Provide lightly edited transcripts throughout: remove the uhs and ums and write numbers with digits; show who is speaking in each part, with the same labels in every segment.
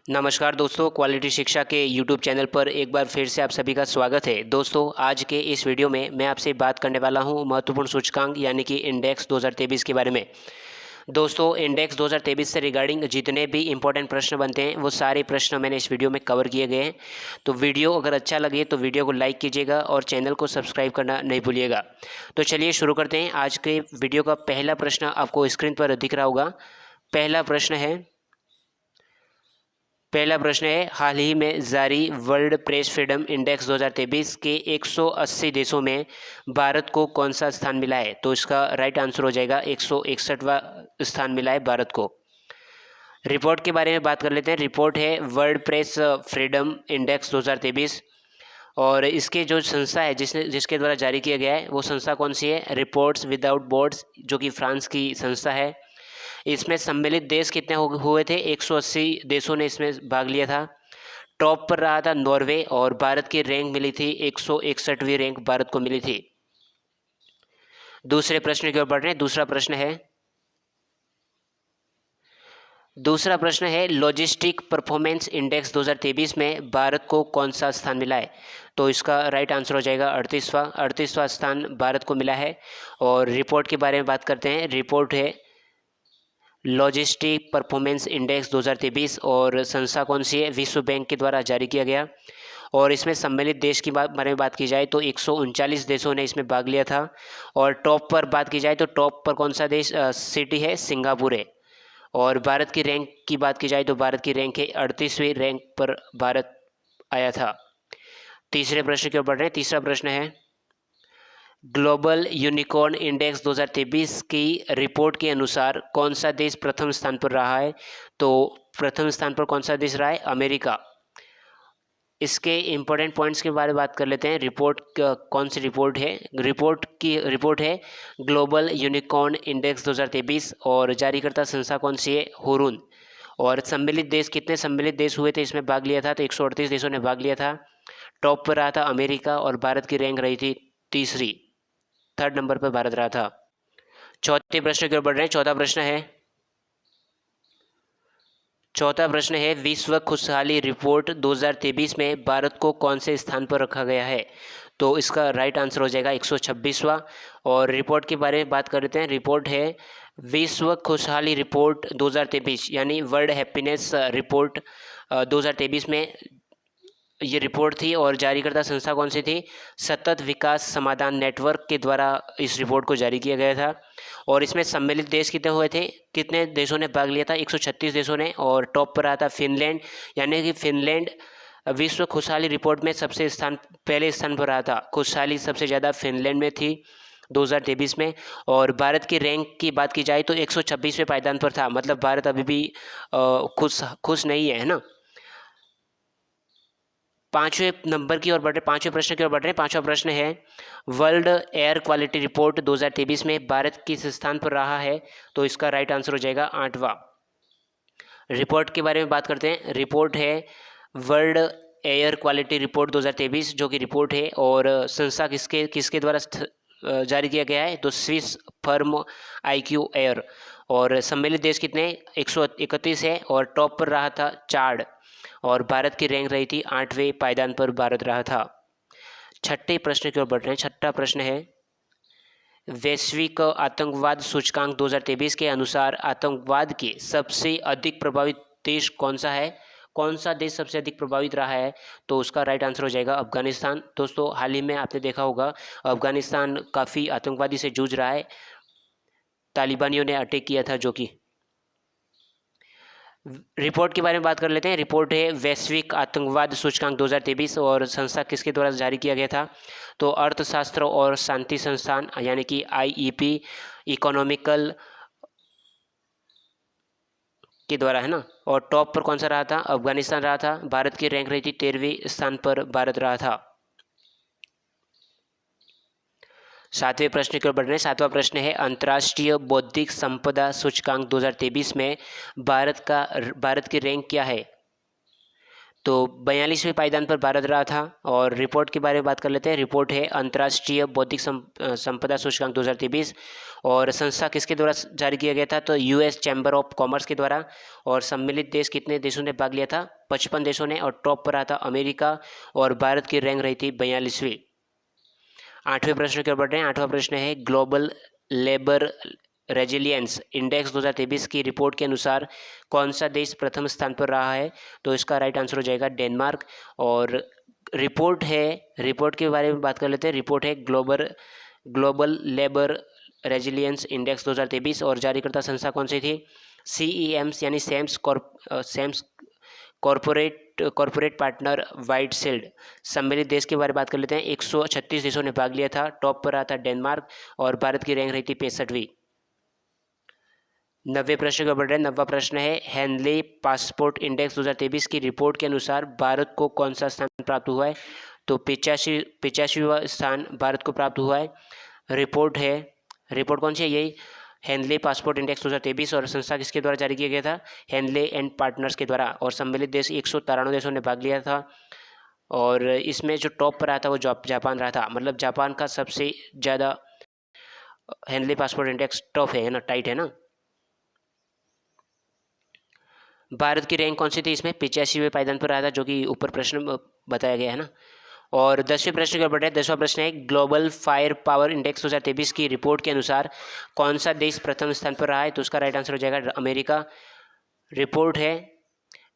Speaker 1: नमस्कार दोस्तों, क्वालिटी शिक्षा के यूट्यूब चैनल पर एक बार फिर से आप सभी का स्वागत है। दोस्तों, आज के इस वीडियो में मैं आपसे बात करने वाला हूं महत्वपूर्ण सूचकांक यानी कि इंडेक्स 2023 के बारे में। दोस्तों, इंडेक्स 2023 से रिगार्डिंग जितने भी इंपॉर्टेंट प्रश्न बनते हैं वो सारे प्रश्न मैंने इस वीडियो में कवर किए गए हैं। तो वीडियो अगर अच्छा लगे तो वीडियो को लाइक कीजिएगा और चैनल को सब्सक्राइब करना नहीं भूलिएगा। तो चलिए शुरू करते हैं। आज के वीडियो का पहला प्रश्न आपको स्क्रीन पर दिख रहा होगा। पहला प्रश्न है हाल ही में जारी वर्ल्ड प्रेस फ्रीडम इंडेक्स 2023 के 180 देशों में भारत को कौन सा स्थान मिला है? तो इसका राइट आंसर हो जाएगा 161वां स्थान मिला है भारत को। रिपोर्ट के बारे में बात कर लेते हैं। रिपोर्ट है वर्ल्ड प्रेस फ्रीडम इंडेक्स 2023 और इसके जो संस्था है जिसके द्वारा जारी किया गया है वो संस्था कौन सी है? रिपोर्ट्स विदाउट बॉर्डर्स, जो कि फ्रांस की संस्था है। इसमें सम्मिलित देश कितने हुए थे? 180 देशों ने इसमें भाग लिया था। टॉप पर रहा था नॉर्वे और भारत की रैंक मिली थी 161वीं रैंक भारत को मिली थी। दूसरे प्रश्न की ओर बढ़ रहे हैं। दूसरा प्रश्न है लॉजिस्टिक परफॉर्मेंस इंडेक्स 2023 में भारत को कौन सा स्थान मिला है? तो इसका राइट आंसर हो जाएगा 38वां स्थान भारत को मिला है। और रिपोर्ट के बारे में बात करते हैं। रिपोर्ट है लॉजिस्टिक परफॉर्मेंस इंडेक्स 2023 और संस्था कौन सी है? विश्व बैंक के द्वारा जारी किया गया। और इसमें सम्मिलित देश की बारे में बात की जाए तो 139 देशों ने इसमें भाग लिया था। और टॉप पर बात की जाए तो टॉप पर कौन सा देश सिटी है? सिंगापुर है। और भारत की रैंक की बात की जाए तो भारत की रैंक है 38वीं रैंक पर भारत आया था। तीसरे प्रश्न की ओर बढ़ रहे हैं। तीसरा प्रश्न है ग्लोबल यूनिकॉर्न इंडेक्स 2023 की रिपोर्ट के अनुसार कौन सा देश प्रथम स्थान पर रहा है? तो प्रथम स्थान पर कौन सा देश रहा है? अमेरिका। इसके इम्पोर्टेंट पॉइंट्स के बारे में बात कर लेते हैं। रिपोर्ट कौन सी रिपोर्ट है? रिपोर्ट है ग्लोबल यूनिकॉर्न इंडेक्स 2023 और जारीकर्ता संस्था कौन सी है? हुरून। और सम्मिलित देश कितने सम्मिलित देश हुए थे इसमें भाग लिया था? तो 138 देशों ने भाग लिया था। टॉप पर रहा था अमेरिका और भारत की रैंक रही थी थर्ड नंबर पर भारत रहा था। चौथे प्रश्न की ओर बढ़ रहे हैं। चौथा प्रश्न है विश्व खुशहाली रिपोर्ट 2023 में भारत को कौन से स्थान पर रखा गया है? तो इसका राइट आंसर हो जाएगा 126वां। और रिपोर्ट के बारे में बात कर लेते हैं। रिपोर्ट है विश्व खुशहाली रिपोर्ट 2023 यानी वर्ल्ड हैप्पीनेस रिपोर्ट 2023 में ये रिपोर्ट थी। और जारीकर्ता संस्था कौन सी थी? सतत विकास समाधान नेटवर्क के द्वारा इस रिपोर्ट को जारी किया गया था। और इसमें सम्मिलित देश कितने हुए थे? कितने देशों ने भाग लिया था? 136 देशों ने। और टॉप पर रहा था फिनलैंड, यानी कि फिनलैंड विश्व खुशहाली रिपोर्ट में पहले स्थान पर रहा था। खुशहाली सबसे ज़्यादा फिनलैंड में थी 2023 में। और भारत की रैंक की बात की जाए तो 126वें पायदान पर था। मतलब भारत अभी भी खुश नहीं है ना। पांचवें प्रश्न की ओर बढ़ रहे हैं। पांचवा प्रश्न है वर्ल्ड एयर क्वालिटी रिपोर्ट 2023 में भारत किस स्थान पर रहा है? तो इसका राइट आंसर हो जाएगा 8वां। रिपोर्ट के बारे में बात करते हैं। रिपोर्ट है वर्ल्ड एयर क्वालिटी रिपोर्ट 2023 जो कि रिपोर्ट है। और संस्था किसके द्वारा जारी किया गया है? तो स्विस फर्म IQ एयर। और सम्मिलित देश कितने? 131 है। और टॉप पर रहा था चाड। और भारत की रैंक रही थी 8वें पायदान पर भारत रहा था। छठे प्रश्न की ओर बढ़ रहे हैं। छठा प्रश्न है वैश्विक आतंकवाद सूचकांक 2023 के अनुसार आतंकवाद के सबसे अधिक प्रभावित देश कौन सा है? कौन सा देश सबसे अधिक प्रभावित रहा है? तो उसका राइट आंसर हो जाएगा अफगानिस्तान। दोस्तों, हाल ही में आपने देखा होगा अफगानिस्तान काफ़ी आतंकवादी से जूझ रहा है। तालिबानियों ने अटैक किया था जो कि। रिपोर्ट के बारे में बात कर लेते हैं। रिपोर्ट है वैश्विक आतंकवाद सूचकांक 2023 और संस्था किसके द्वारा जारी किया गया था? तो अर्थशास्त्र और शांति संस्थान यानी कि IEP इकोनॉमिकल के द्वारा है ना। और टॉप पर कौन सा रहा था? अफगानिस्तान रहा था। भारत की रैंक रही थी 13वें स्थान पर भारत रहा था। सातवें प्रश्न की ओर बढ़ रहे हैं। सातवां प्रश्न है अंतर्राष्ट्रीय बौद्धिक संपदा सूचकांक 2023 में भारत की रैंक क्या है? तो 42वें पायदान पर भारत रहा था। और रिपोर्ट के बारे में बात कर लेते हैं। रिपोर्ट है अंतर्राष्ट्रीय बौद्धिक संपदा सूचकांक 2023 और संस्था किसके द्वारा जारी किया गया था, तो यूएस चैम्बर ऑफ कॉमर्स के द्वारा। और सम्मिलित देश कितने देशों ने भाग लिया था, 55 देशों ने। और टॉप पर रहा था अमेरिका और भारत की रैंक रही थी 42वीं। 8वें प्रश्न की ओर बढ़ रहे हैं। 8वां प्रश्न है ग्लोबल लेबर रेजिलियंस इंडेक्स 2023 की रिपोर्ट के अनुसार कौन सा देश प्रथम स्थान पर रहा है, तो इसका राइट आंसर हो जाएगा डेनमार्क। और रिपोर्ट के बारे में बात कर लेते हैं। रिपोर्ट है ग्लोबल लेबर रेजिलियंस इंडेक्स 2023 और जारीकर्ता संस्था कौन सी थी, CEMS यानी सेम्स कॉरपोरेट पार्टनर वाइट सील्ड। सम्मिलित देश के बारे में बात कर लेते हैं। 136 देशों ने भाग लिया था। टॉप पर रहा था डेनमार्क और भारत की रैंक रही थी 65वीं। 90वें प्रश्न को बढ़ रहे हैं। 90वां प्रश्न है हेनले पासपोर्ट इंडेक्स 2023 की रिपोर्ट के अनुसार भारत को कौन सा स्थान प्राप्त हुआ है, तो 85वां स्थान भारत को प्राप्त हुआ है। रिपोर्ट कौन सी है, यही हेनले पासपोर्ट इंडेक्स 2023 और संस्था किसके द्वारा जारी किया गया था, हेनले एंड पार्टनर्स के द्वारा। और सम्मिलित देश 193 देशों ने भाग लिया था। और इसमें जो टॉप पर रहा था वो जापान रहा था। मतलब जापान का सबसे ज़्यादा हेनले पासपोर्ट इंडेक्स टॉप है ना, टाइट है ना। भारत की रैंक कौन सी थी इसमें, 85वें पायदान पर रहा था, जो कि ऊपर प्रश्न बताया गया है ना। और 10वें प्रश्न के बढ़े। 10वां प्रश्न है ग्लोबल फायर पावर इंडेक्स 2023 की रिपोर्ट के अनुसार कौन सा देश प्रथम स्थान पर रहा है, तो उसका राइट आंसर हो जाएगा अमेरिका। रिपोर्ट है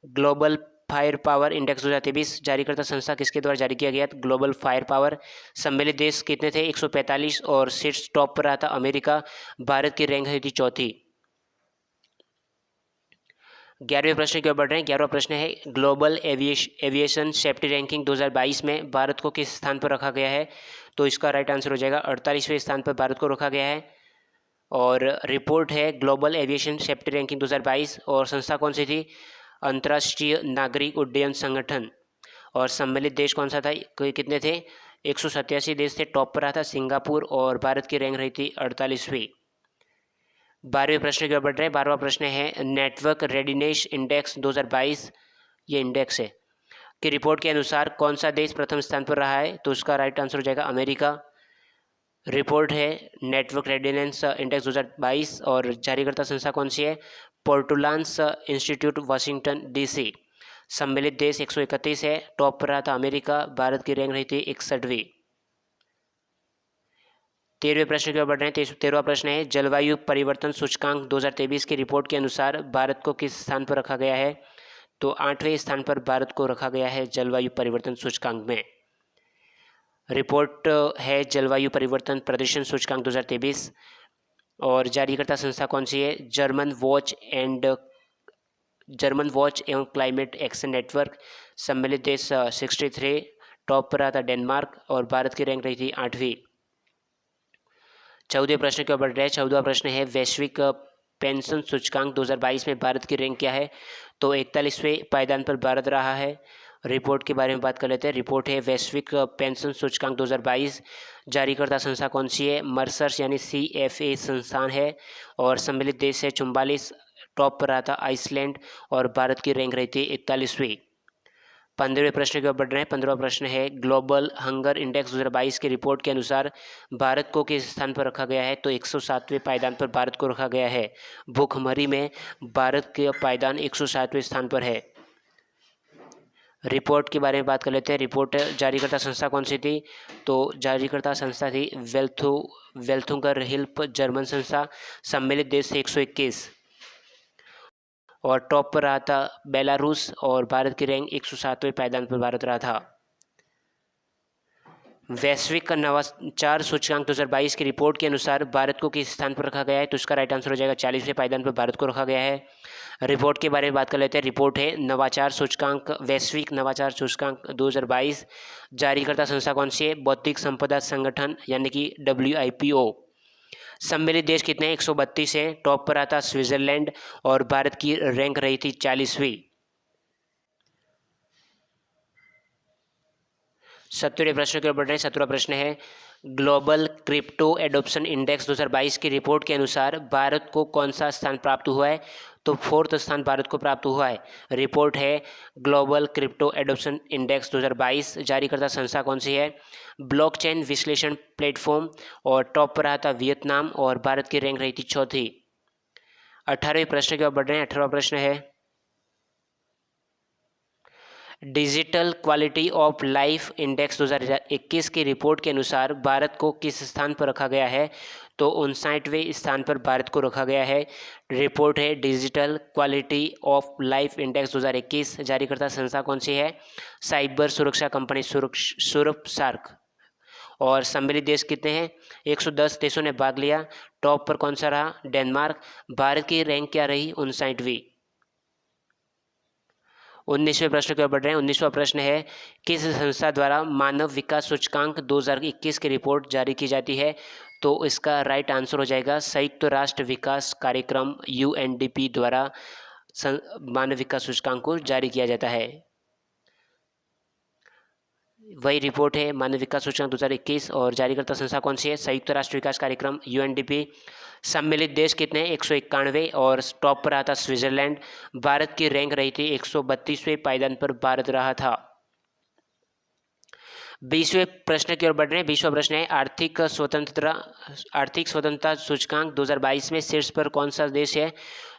Speaker 1: ग्लोबल फायर पावर इंडेक्स 2023, जारीकर्ता संस्था किसके द्वारा जारी किया गया, ग्लोबल फायर पावर। सम्मिलित देश कितने थे, 145 और शीर्ष टॉप पर रहा था अमेरिका। भारत की रैंक थी चौथी। 11वें प्रश्न की ओर बढ़ रहे हैं। 11वां प्रश्न है ग्लोबल एविएशन सेफ्टी रैंकिंग 2022 में भारत को किस स्थान पर रखा गया है, तो इसका राइट आंसर हो जाएगा 48वें स्थान पर भारत को रखा गया है। और रिपोर्ट है ग्लोबल एविएशन सेफ्टी रैंकिंग 2022 और संस्था कौन सी थी, अंतर्राष्ट्रीय नागरिक उड्डयन संगठन। और सम्मिलित देश कौन सा था, कितने थे, 187 देश थे। टॉप पर रहा था सिंगापुर और भारत की रैंक रही थी 48वीं। 12वें प्रश्न की ओर बढ़ रहे हैं। 12वां प्रश्न है नेटवर्क रेडिनेस इंडेक्स 2022, ये इंडेक्स है, की रिपोर्ट के अनुसार कौन सा देश प्रथम स्थान पर रहा है, तो उसका राइट आंसर हो जाएगा अमेरिका। रिपोर्ट है नेटवर्क रेडिनेस इंडेक्स 2022 और जारीकर्ता संस्था कौन सी है, पोर्टुलान्स इंस्टीट्यूट वाशिंगटन DC। सम्मिलित देश 131 है। टॉप पर रहा था अमेरिका। भारत की रैंक रही थी 61वीं। 13वें प्रश्न की ओर बढ़ रहे हैं। 13वां प्रश्न है जलवायु परिवर्तन सूचकांक 2023 की रिपोर्ट के अनुसार भारत को किस स्थान पर रखा गया है, तो 8वें स्थान पर भारत को रखा गया है जलवायु परिवर्तन सूचकांक में। रिपोर्ट है जलवायु परिवर्तन प्रदर्शन सूचकांक 2023 और जारीकर्ता संस्था कौन सी है, जर्मन वॉच एवं क्लाइमेट एक्शन नेटवर्क। सम्मिलित देश 63, टॉप पर रहा था डेनमार्क और भारत की रैंक रही थी 8वीं। 14वें प्रश्न की ओर बढ़ रहे हैं। 14वां प्रश्न है वैश्विक पेंशन सूचकांक 2022 में भारत की रैंक क्या है, तो 41वें पायदान पर भारत रहा है। रिपोर्ट के बारे में बात कर लेते हैं। रिपोर्ट है वैश्विक पेंशन सूचकांक 2022, जारीकर्ता संस्था कौन सी है, मर्सर्स यानी CFA संस्थान है। और सम्मिलित देश है 44, टॉप पर रहा था आइसलैंड और भारत की रैंक रही थी 41वीं। 15वें प्रश्न की ओर बढ़ रहे हैं। 15वां प्रश्न है ग्लोबल हंगर इंडेक्स 2022 की रिपोर्ट के अनुसार भारत को किस स्थान पर रखा गया है, तो 107वें पायदान पर भारत को रखा गया है। भूखमरी में भारत के पायदान 107वें स्थान पर है। रिपोर्ट के बारे में बात कर लेते हैं। रिपोर्ट जारीकर्ता संस्था कौन सी थी, तो जारीकर्ता संस्था थी वेल्थुंगर हिल्प जर्मन संस्था। सम्मिलित देश थे 121 और टॉप पर रहा था बेलारूस और भारत की रैंक 107वें पायदान पर भारत रहा था। वैश्विक नवाचार सूचकांक 2022 की रिपोर्ट के अनुसार भारत को किस स्थान पर रखा गया है, तो इसका राइट आंसर हो जाएगा 40वें पायदान पर भारत को रखा गया है। रिपोर्ट के बारे में बात कर लेते हैं। रिपोर्ट है नवाचार सूचकांक वैश्विक नवाचार सूचकांक 2022, जारीकर्ता संस्था कौन सी है, बौद्धिक संपदा संगठन यानी कि WIPO। सम्मिलित देश कितने हैं, 132 है। टॉप पर आता स्विट्जरलैंड और भारत की रैंक रही थी 40वीं। 17वें प्रश्न की ओर बढ़ रहे हैं। 17वां प्रश्न है ग्लोबल क्रिप्टो एडोप्शन इंडेक्स 2022 की रिपोर्ट के अनुसार भारत को कौन सा स्थान प्राप्त हुआ है? तो 4th स्थान भारत को प्राप्त हुआ है। रिपोर्ट है ग्लोबल क्रिप्टो एडोप्शन इंडेक्स 2022। जारीकर्ता संस्था कौन सी है? ब्लॉकचेन विश्लेषण प्लेटफॉर्म। और टॉप पर रहा था वियतनाम और भारत की रैंक रही थी 4थी। 18वें प्रश्न की ओर बढ़ रहे हैं। 18वां प्रश्न है digital quality of life index 2021 की रिपोर्ट के अनुसार भारत को किस स्थान पर रखा गया है? तो 59वें स्थान पर भारत को रखा गया है। रिपोर्ट है digital quality of life index 2021। जारीकर्ता संस्था कौन सी है? साइबर सुरक्षा कंपनी सुरपसार्क। और सम्मिलित देश कितने हैं? 110 देशों ने भाग लिया। टॉप पर कौन सा रहा? डेनमार्क। भारत की रैंक क्या रही? 59वीं। 19वें प्रश्न की ओर बढ़ रहे हैं। 19वां प्रश्न है किस संस्था द्वारा मानव विकास सूचकांक 2021 की रिपोर्ट जारी की जाती है? तो इसका राइट आंसर हो जाएगा संयुक्त राष्ट्र विकास कार्यक्रम UNDP द्वारा मानव विकास सूचकांक को जारी किया जाता है। वही रिपोर्ट है मानव विकास सूचकांक 2021। और जारीकर्ता संस्था कौन सी है? संयुक्त राष्ट्र विकास कार्यक्रम UNDP। सम्मिलित देश कितने हैं? 191। और टॉप पर आता स्विट्जरलैंड। भारत की रैंक रही थी 132वें पायदान पर भारत रहा था। 20वें प्रश्न की ओर बढ़ रहे हैं। 20वां प्रश्न है आर्थिक स्वतंत्रता सूचकांक 2022 में शीर्ष पर कौन सा देश है?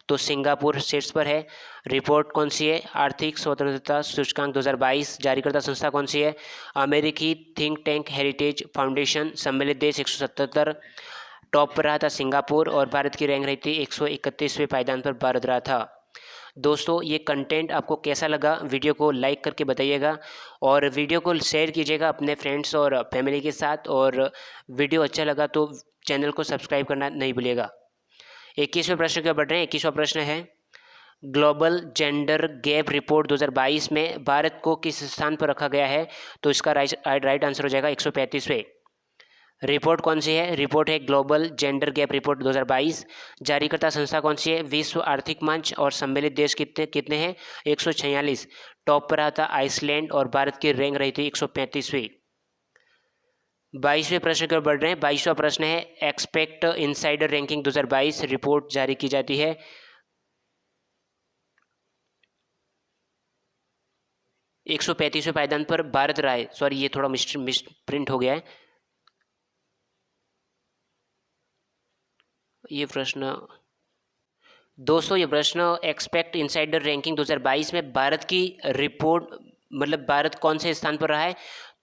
Speaker 1: तो सिंगापुर शीर्ष पर है। रिपोर्ट कौन सी है? आर्थिक स्वतंत्रता सूचकांक 2022। जारीकर्ता संस्था कौन सी है? अमेरिकी थिंक टैंक हेरिटेज फाउंडेशन। सम्मिलित देश 177। टॉप पर रहा था सिंगापुर और भारत की रैंक रही थी 131वें पायदान पर भारत रहा था। दोस्तों ये कंटेंट आपको कैसा लगा? वीडियो को लाइक करके बताइएगा और वीडियो को शेयर कीजिएगा अपने फ्रेंड्स और फैमिली के साथ। और वीडियो अच्छा लगा तो चैनल को सब्सक्राइब करना नहीं भूलिएगा। 21वें प्रश्न की ओर बढ़ रहे हैं। 21वां प्रश्न है ग्लोबल जेंडर गैप रिपोर्ट 2022 में भारत को किस स्थान पर रखा गया है? तो इसका राइट आंसर हो जाएगा 135वें। रिपोर्ट कौन सी है? रिपोर्ट है ग्लोबल जेंडर गैप रिपोर्ट 2022। जारीकर्ता संस्था कौन सी है? विश्व आर्थिक मंच। और सम्मिलित देश कितने कितने हैं? 146। टॉप पर आता आइसलैंड और भारत की रैंक रही थी 135वीं। 22वें प्रश्न की ओर बढ़ रहे हैं। 22वां प्रश्न है एक्सपेक्ट इनसाइडर रैंकिंग 2022 रिपोर्ट जारी की जाती है। एक 135वें पायदान पर भारत रहा है। सॉरी ये थोड़ा मिस प्रिंट हो गया है ये प्रश्न। दोस्तों ये प्रश्न एक्सपेक्ट इनसाइडर रैंकिंग 2022 में भारत की रिपोर्ट मतलब भारत कौन से स्थान पर रहा है?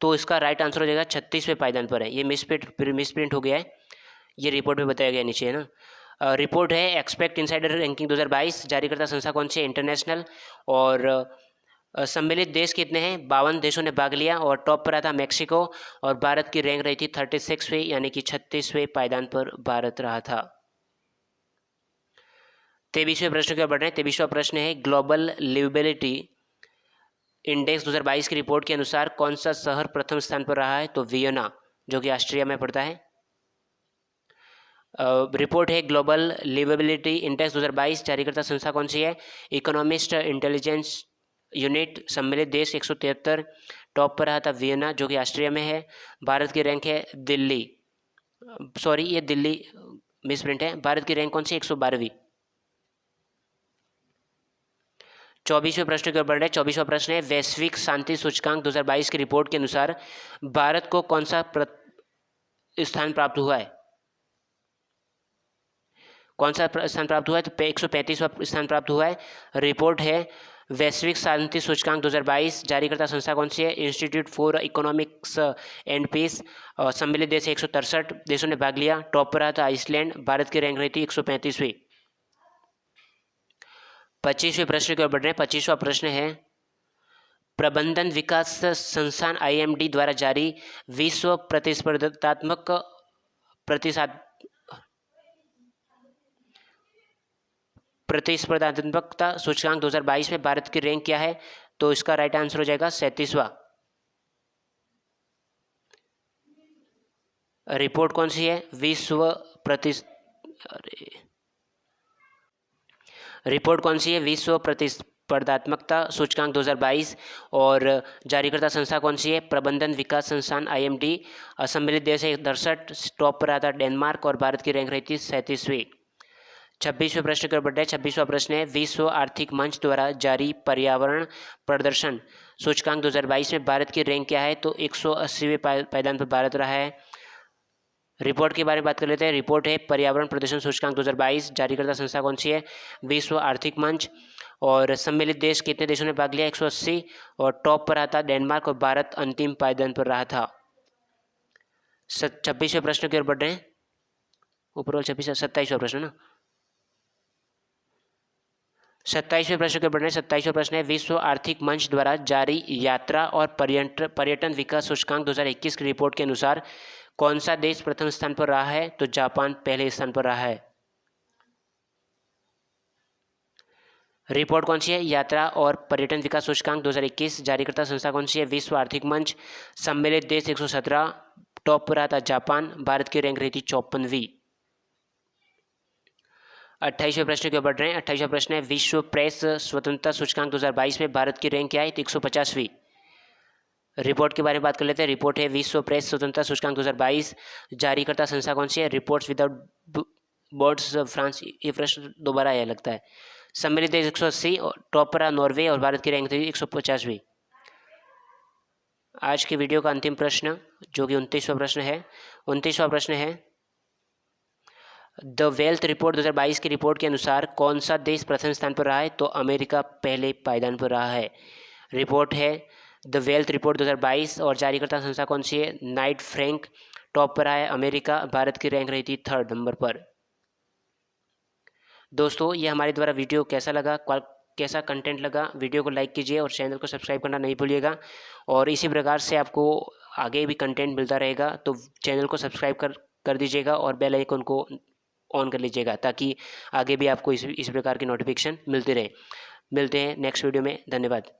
Speaker 1: तो इसका राइट आंसर हो जाएगा 36वें पायदान पर है। ये मिसप्रिंट हो गया है। ये रिपोर्ट में बताया गया नीचे है ना। रिपोर्ट है एक्सपेक्ट इनसाइडर रैंकिंग 2022। जारीकर्ता संस्था कौन सी है? इंटरनेशनल। और सम्मिलित देश कितने हैं? 52 देशों ने भाग लिया और टॉप पर आता मैक्सिको और भारत की रैंक रही थी 36वें यानी कि 36वें पायदान पर भारत रहा था। 23वें प्रश्न की ओर बढ़ रहे हैं। 23वां प्रश्न है ग्लोबल लिवेबिलिटी इंडेक्स 2022 की रिपोर्ट के अनुसार कौन सा शहर प्रथम स्थान पर रहा है? तो वियना जो कि ऑस्ट्रिया में पड़ता है। रिपोर्ट है ग्लोबल लिवेबिलिटी इंडेक्स 2022। जारीकर्ता संस्था कौन सी है? Economist intelligence unit. सम्मिलित देश 173। टॉप पर रहा था वियना जो कि ऑस्ट्रिया में है। भारत की रैंक है दिल्ली। सॉरी ये दिल्ली मिसप्रिंट है। भारत की रैंक कौन सी? 112वीं। 24वें प्रश्न की ओर बढ़ रहे हैं। 24वां प्रश्न है वैश्विक शांति सूचकांक 2022 की रिपोर्ट के अनुसार भारत को कौन सा स्थान प्राप्त हुआ है? कौन सा स्थान प्राप्त हुआ है? तो 135वां स्थान प्राप्त हुआ है। रिपोर्ट है वैश्विक शांति सूचकांक 2022। जारीकर्ता संस्था कौन सी है? Institute for economics and peace. सम्मिलित देश 163 देशों ने भाग लिया। टॉप पर आता आइसलैंड। भारत की रैंक रही थी 135वीं। 25वें प्रश्न की ओर बढ़ रहे हैं। 25वां प्रश्न है प्रबंधन विकास संस्थान IMD द्वारा जारी विश्व प्रतिस्पर्धात्मकता सूचकांक 2022 में भारत की रैंक क्या है? तो इसका राइट आंसर हो जाएगा 37वां। रिपोर्ट कौन सी है? रिपोर्ट कौन सी है? विश्व प्रतिस्पर्धात्मकता सूचकांक 2022 और जारीकर्ता संस्था कौन सी है? प्रबंधन विकास संस्थान IMD। सम्मिलित देश है 68, टॉप पर आता डेनमार्क और भारत की रैंक रही थी 37वीं। 26वें प्रश्न की ओर बढ़ रहे हैं। 26वां प्रश्न है विश्व आर्थिक मंच द्वारा जारी पर्यावरण प्रदर्शन सूचकांक 2022 में भारत की रैंक क्या है? तो 180वें पायदान पर भारत रहा है। रिपोर्ट के बारे में बात कर लेते हैं। रिपोर्ट है पर्यावरण प्रदर्शन सूचकांक 2022, जारीकर्ता संस्था कौन सी है? विश्व आर्थिक मंच। और सम्मिलित देश कितने देशों ने भाग लिया? 180 और टॉप पर आता डेनमार्क और भारत अंतिम पायदान पर रहा था। 26वें प्रश्न की ओर बढ़ रहे हैं। ऊपर 27वां प्रश्न ना 27वें प्रश्न के बढ़ रहे हैं। 27वां प्रश्न है विश्व आर्थिक मंच द्वारा जारी यात्रा और पर्यटन विकास सूचकांक 2021 की रिपोर्ट के अनुसार कौन सा देश प्रथम स्थान पर रहा है? तो जापान पहले स्थान पर रहा है। रिपोर्ट कौन सी है? यात्रा और पर्यटन विकास सूचकांक 2021, जारीकर्ता संस्था कौन सी है? विश्व आर्थिक मंच। सम्मिलित देश 117, टॉप पर आता जापान, भारत की रैंक रही थी 54वीं। 28वें प्रश्न की ओर बढ़ रहे हैं। 28वां प्रश्न है विश्व प्रेस स्वतंत्रता सूचकांक 2022 में भारत की रैंक क्या है? 150वीं। रिपोर्ट के बारे में बात कर लेते हैं। रिपोर्ट है विश्व प्रेस स्वतंत्रता सूचकांक 2022, जारीकर्ता संस्था कौन सी है? Reports without borders France. ये प्रश्न दोबारा आया लगता है। सम्मिलित देश 180 और टॉप पर नॉर्वे और भारत की रैंक थी 150वीं। आज की वीडियो का अंतिम प्रश्न जो कि 29वां प्रश्न है। 29वां प्रश्न है द वेल्थ रिपोर्ट 2022 की रिपोर्ट के अनुसार कौन सा देश प्रथम स्थान पर रहा है? तो अमेरिका पहले पायदान पर रहा है। रिपोर्ट है द वेल्थ रिपोर्ट 2022 और जारीकर्ता संस्था कौन सी है? Knight Frank. टॉप पर आया अमेरिका, भारत की रैंक रही थी 3rd नंबर पर। दोस्तों ये हमारे द्वारा वीडियो कैसा लगा, कैसा कंटेंट लगा, वीडियो को लाइक कीजिए और चैनल को सब्सक्राइब करना नहीं भूलिएगा। और इसी प्रकार से आपको आगे भी कंटेंट मिलता रहेगा, तो चैनल को सब्सक्राइब कर दीजिएगा और बेल आइकन को ऑन कर लीजिएगा ताकि आगे भी आपको इस प्रकार की नोटिफिकेशन मिलती रहे। मिलते हैं नेक्स्ट वीडियो में। धन्यवाद।